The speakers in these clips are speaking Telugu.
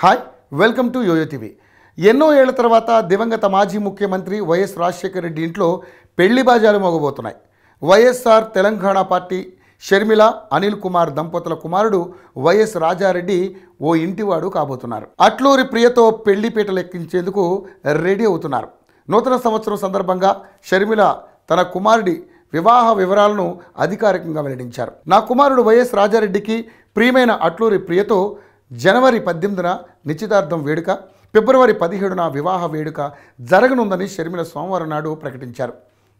Hi welcome to YoYo TV. ఎన్నో ఏళ్ల తర్వాత దివంగత మాజీ ముఖ్యమంత్రి వైఎస్ రాజశేఖర రెడ్డి ఇంట్లో పెళ్లి బాజాలు మోగబోతున్నాయి. వైఎస్ఆర్ తెలంగాణ పార్టీ షర్మిల అనిల్ కుమార్ దంపతుల కుమారుడు వైఎస్ రాజారెడ్డి ఓ ఇంటివాడు కాబోతున్నారు. అట్లూరి ప్రియతో పెళ్లి పీటలు ఎక్కించేందుకు రెడీ అవుతున్నారు. నూతన సంవత్సరం సందర్భంగా షర్మిల తన కుమారుడి వివాహ వివరాలను అధికారికంగా వెల్లడించారు. నా కుమారుడు వైఎస్ రాజారెడ్డికి ప్రియమైన అట్లూరి ప్రియతో జనవరి 18న నిశ్చితార్థం వేడుక, ఫిబ్రవరి 17న వివాహ వేడుక జరగనుందని షర్మిల సోమవారం నాడు ప్రకటించారు.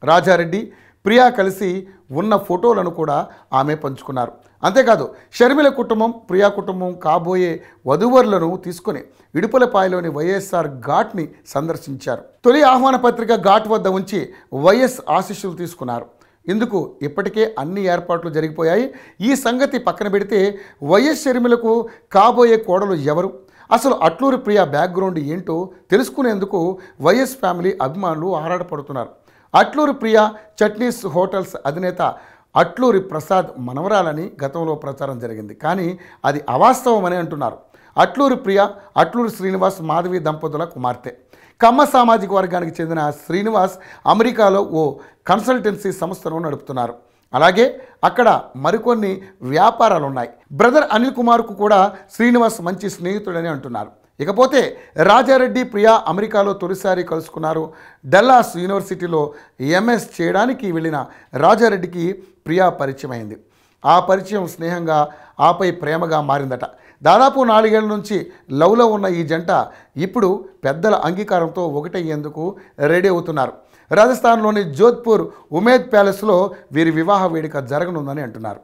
రాజారెడ్డి ప్రియా కలిసి ఉన్న ఫోటోలను కూడా ఆమె పంచుకున్నారు. అంతేకాదు షర్మిల కుటుంబం ప్రియా కుటుంబం కాబోయే వధూవరులను తీసుకుని ఇడుపులపాయలోని వైఎస్ఆర్ ఘాట్ని సందర్శించారు. తొలి ఆహ్వాన పత్రిక ఘాట్ వద్ద ఉంచి వైఎస్ ఆశీస్సులు తీసుకున్నారు. ఇందుకు ఇప్పటికే అన్ని ఏర్పాట్లు జరిగిపోయాయి. ఈ సంగతి పక్కన పెడితే వైఎస్ షర్మిలకు కాబోయే కోడలు ఎవరు, అసలు అట్లూరి ప్రియా బ్యాక్గ్రౌండ్ ఏంటో తెలుసుకునేందుకు వైఎస్ ఫ్యామిలీ అభిమానులు ఆరాటపడుతున్నారు. అట్లూరి ప్రియా చట్నీస్ హోటల్స్ అధినేత అట్లూరి ప్రసాద్ మనవరాలని గతంలో ప్రచారం జరిగింది. కానీ అది అవాస్తవమని అంటున్నారు. అట్లూరి ప్రియా అట్లూరి శ్రీనివాస్ మాధవి దంపతుల కుమార్తె. కమ్మ సామాజిక వర్గానికి చెందిన శ్రీనివాస్ అమెరికాలో ఓ కన్సల్టెన్సీ సంస్థను నడుపుతున్నారు. అలాగే అక్కడ మరికొన్ని వ్యాపారాలు ఉన్నాయి. బ్రదర్ అనిల్ కుమార్కు కూడా శ్రీనివాస్ మంచి స్నేహితుడని అంటున్నారు. ఇకపోతే రాజారెడ్డి ప్రియా అమెరికాలో తొలిసారి కలుసుకున్నారు. డల్లాస్ యూనివర్సిటీలో ఎంఎస్ చేయడానికి వెళ్ళిన రాజారెడ్డికి ప్రియా పరిచయం అయింది. ఆ పరిచయం స్నేహంగా ఆపై ప్రేమగా మారిందట. దాదాపు 4 ఏళ్ల నుంచి లవ్లో ఉన్న ఈ జంట ఇప్పుడు పెద్దల అంగీకారంతో ఒకటయ్యేందుకు రెడీ అవుతున్నారు. రాజస్థాన్లోని జోధ్పూర్ ఉమేద్ ప్యాలెస్లో వీరి వివాహ వేడుక జరగనుందని అంటున్నారు.